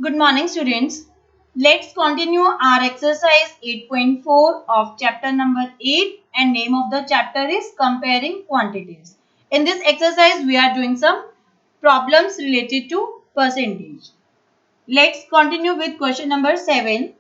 Good morning, students. Let's continue our exercise 8.4 of chapter number 8, and name of the chapter is comparing quantities. In this exercise, we are doing some problems related to percentage. Let's continue with question number 7.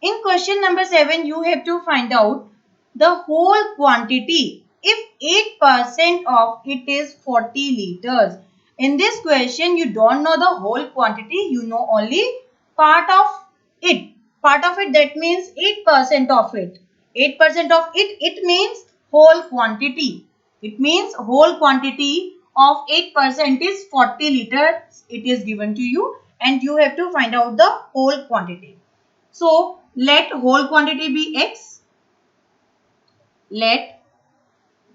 In question number 7, you have to find out the whole quantity if 8% of it is 40 liters. In this question, you don't know the whole quantity, you know only part of it. Part of it, that means 8% of it. 8% of it, it means whole quantity. It means whole quantity of 8% is 40 liters. It is given to you and you have to find out the whole quantity. So, let whole quantity be x. Let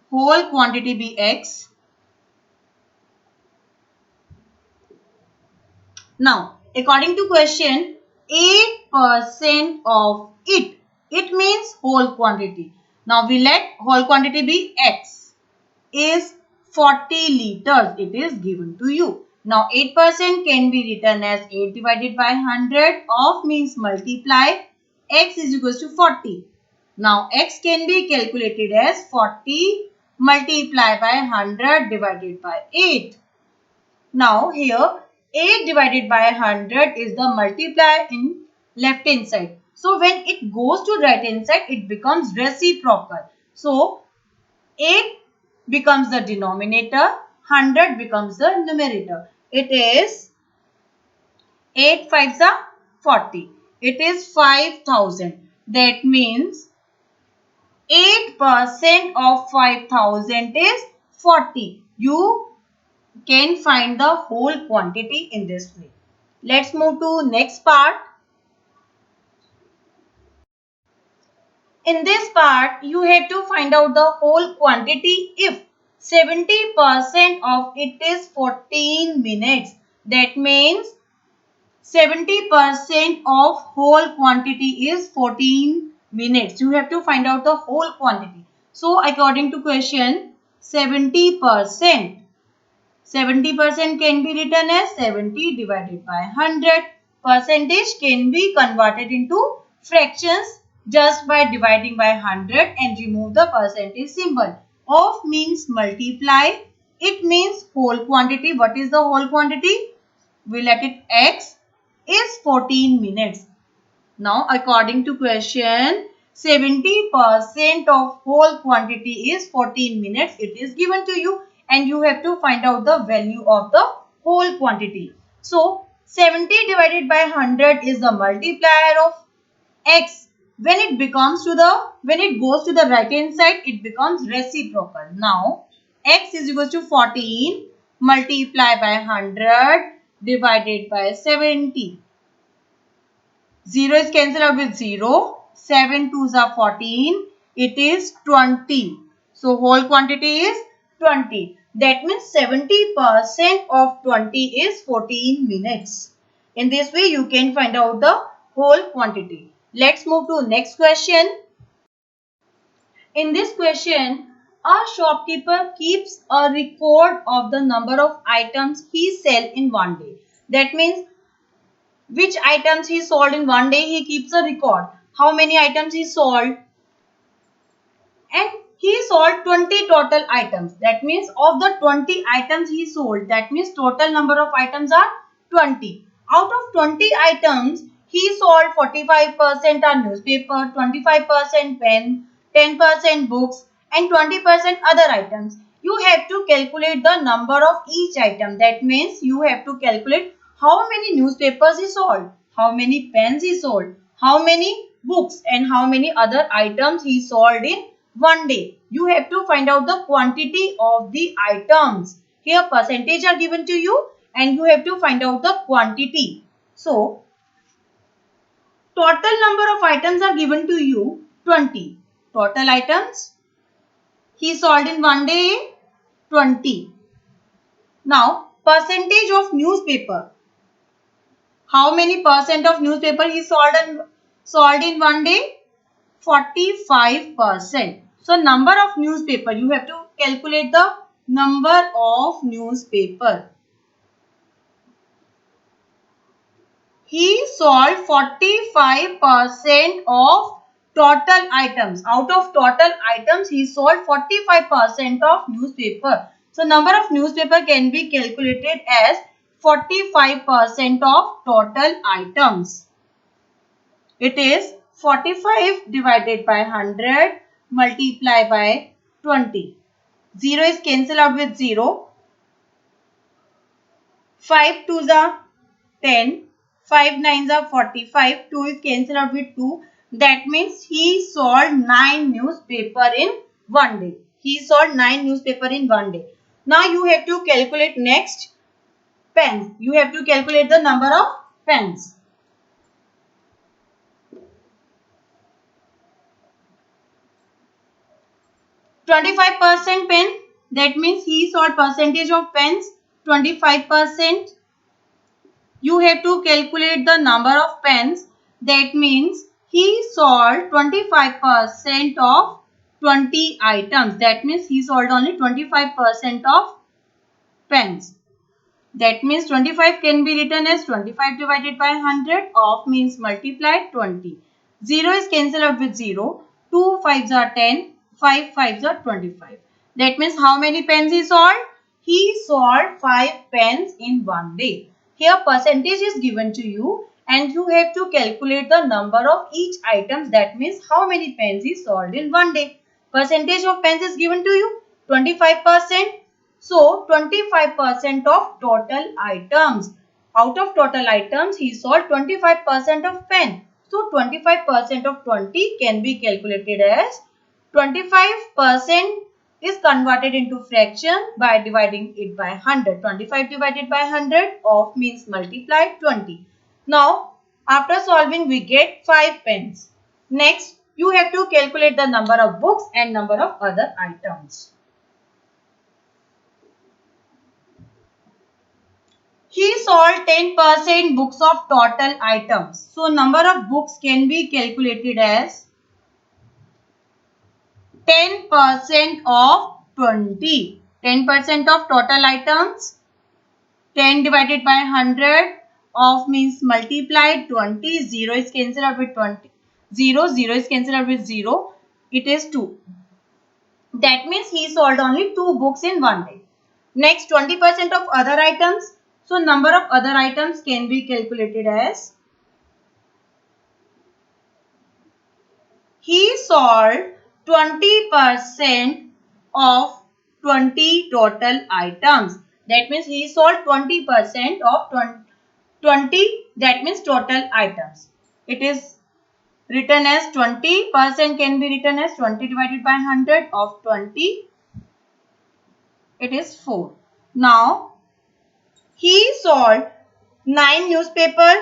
whole quantity be x. Now, according to question, 8% of it. It means whole quantity. Now, we let whole quantity be x. Is 40 liters. It is given to you. Now, 8% can be written as 8 divided by 100 of means multiply. X is equals to 40. Now, x can be calculated as 40 multiplied by 100 divided by 8. Now, here 8 divided by 100 is the multiplier in left hand side. So, when it goes to right hand side, it becomes reciprocal. So, 8 becomes the denominator, 100 becomes the numerator. It is 8 5s are 40. It is 5,000. That means 8% of 5,000 is 40. You can find the whole quantity in this way. Let's move to next part. In this part, you have to find out the whole quantity if 70% of it is 14 minutes. That means 70% of whole quantity is 14 minutes. You have to find out the whole quantity. So, according to question, 70%. 70% can be written as 70 divided by 100. Percentage can be converted into fractions just by dividing by 100 and remove the percentage symbol. Of means multiply. It means whole quantity. What is the whole quantity? We let it x is 14 minutes. Now, according to question, 70% of whole quantity is 14 minutes. It is given to you and you have to find out the value of the whole quantity. So, 70 divided by 100 is the multiplier of x. When it goes to the right hand side, it becomes reciprocal. Now, x is equal to 14 multiplied by 100 divided by 70. 0 is cancelled out with 0. 7 2s are 14. It is 20. So, whole quantity is 20. That means 70% of 20 is 14 minutes. In this way, you can find out the whole quantity. Let's move to next question. In this question, a shopkeeper keeps a record of the number of items he sells in one day. That means which items he sold in one day, he keeps a record. How many items he sold? And he sold 20 total items. That means of the 20 items he sold, that means total number of items are 20. Out of 20 items, he sold 45% are newspaper, 25% pen, 10% books and 20% other items. You have to calculate the number of each item. That means you have to calculate how many newspapers he sold, how many pens he sold, how many books and how many other items he sold in one day. You have to find out the quantity of the items. Here percentage are given to you and you have to find out the quantity. So, total number of items are given to you 20. Total items he sold in one day 20. Now, percentage of newspaper. How many percent of newspaper he sold in one day? 45%. So, number of newspaper, you have to calculate the number of newspaper. sold 45% of total items. Out of total items, he sold 45% of newspaper. So, number of newspaper can be calculated as 45% of total items. It is 45 divided by 100 multiplied by 20. 0 is cancelled out with 0. 5 2s are 10. 5 9s are 45. 2 is cancelled out with 2. That means he sold 9 newspaper in one day. He sold 9 newspaper in one day. Now you have to calculate next pens. You have to calculate the number of pens. 25% pen. That means he sold percentage of pens 25%. You have to calculate the number of pens. That means he sold 25% of 20 items. That means he sold only 25% of pens. That means 25 can be written as 25 divided by 100. Of means multiplied 20. 0 is cancelled out with 0. 2 5s are 10. 5 5s are 25. That means how many pens he sold? He sold 5 pens in one day. Here percentage is given to you and you have to calculate the number of each items. That means how many pens he sold in one day. Percentage of pens is given to you 25%. So 25% of total items. Out of total items he sold 25% of pen. So 25% of 20 can be calculated as 25% is converted into fraction by dividing it by 100. 25 divided by 100 of means multiply 20. Now after solving we get 5 pens. Next you have to calculate the number of books and number of other items. He sold 10% books of total items. So number of books can be calculated as 10% of 20. 10% of total items. 10 divided by 100 of means multiplied 20. 0 is cancelled out with 20. 0 is cancelled out with 0. It is 2. That means he sold only 2 books in one day. Next 20% of other items. So number of other items can be calculated as he sold 20% of 20 total items. That means he sold 20% of 20, that means total items. It is written as 20% can be written as 20 divided by 100 of 20. It is 4. Now he sold 9 newspaper,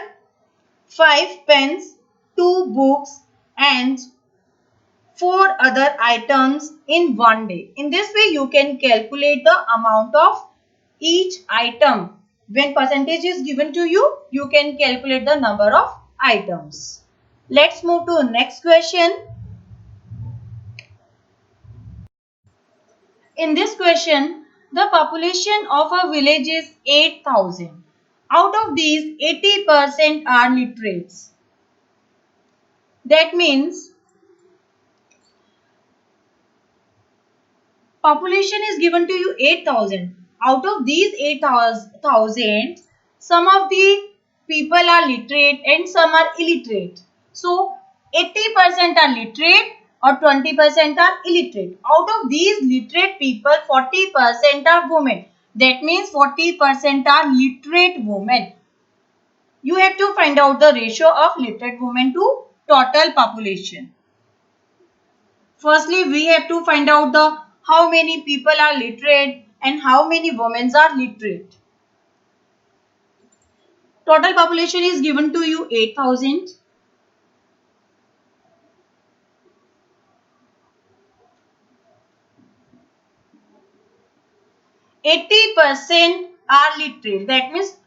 5 pens, 2 books and 4 other items in one day. In this way you can calculate the amount of each item. When percentage is given to you, you can calculate the number of items. Let's move to next question. In this question, the population of a village is 8,000. Out of these, 80% are literates. That means population is given to you 8,000. Out of these 8,000, some of the people are literate and some are illiterate. So, 80% are literate or 20% are illiterate. Out of these literate people, 40% are women. That means 40% are literate women. You have to find out the ratio of literate women to total population. Firstly, we have to find out the how many people are literate and how many women are literate. Total population is given to you 8,000. %80 are literate. That means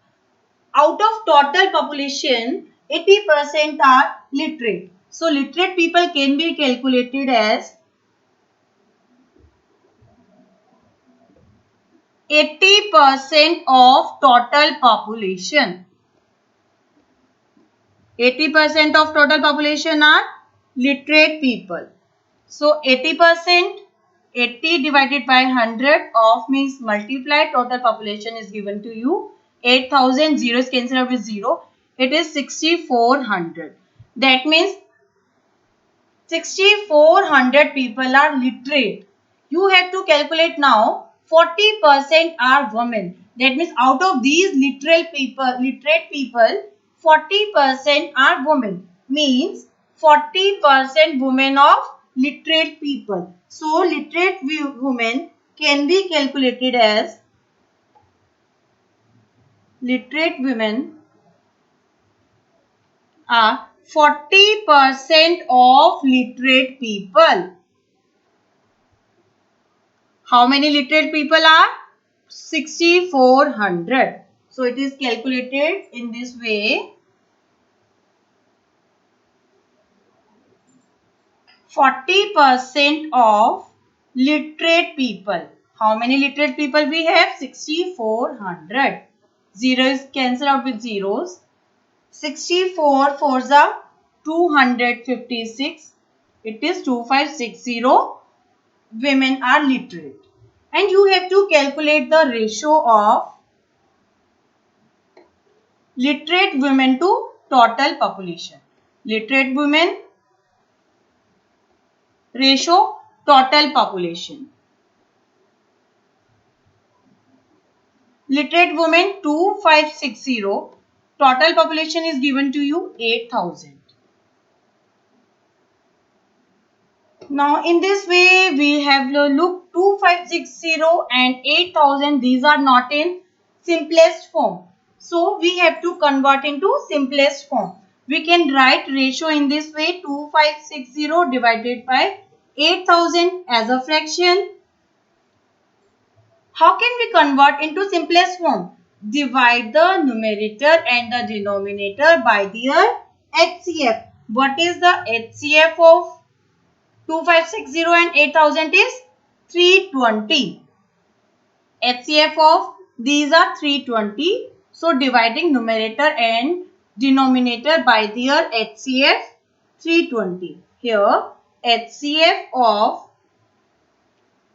out of total population, 80% are literate. So literate people can be calculated as 80% of total population. 80% of total population are literate people. So 80%, 80 divided by 100 of means multiply, total population is given to you 8,000, zero is cancelled out with 0. It is 6,400. That means 6,400 people are literate. You have to calculate now 40% are women. That means out of these literate people, 40% are women. Means 40% women of literate people. So literate women can be calculated as literate women are 40% of literate people. How many literate people are? 6,400. So it is calculated in this way. 40% of literate people. How many literate people we have? 6,400. 0 is cancelled out with zeros. 64 fours are 256. It is 2560. Women are literate. And you have to calculate the ratio of literate women to total population. Literate women ratio total population. Literate women 2560. Total population is given to you 8,000. Now in this way we have looked 2560 and 8,000. These are not in simplest form. So we have to convert into simplest form. We can write ratio in this way, 2560 divided by 8,000 as a fraction. How can we convert into simplest form? Divide the numerator and the denominator by their HCF. What is the HCF of 2560 and 8,000 is 320. HCF of these are 320. So dividing numerator and denominator by their HCF 320. Here HCF of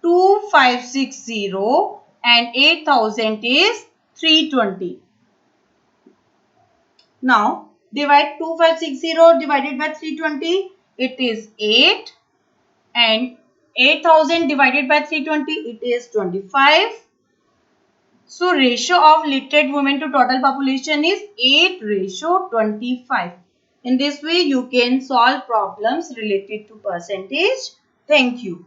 2560 and 8,000 is 320. Now divide 2560 divided by 320. It is 8. And 8,000 divided by 320, it is 25. So ratio of literate women to total population is 8:25. In this way you can solve problems related to percentage. Thank you.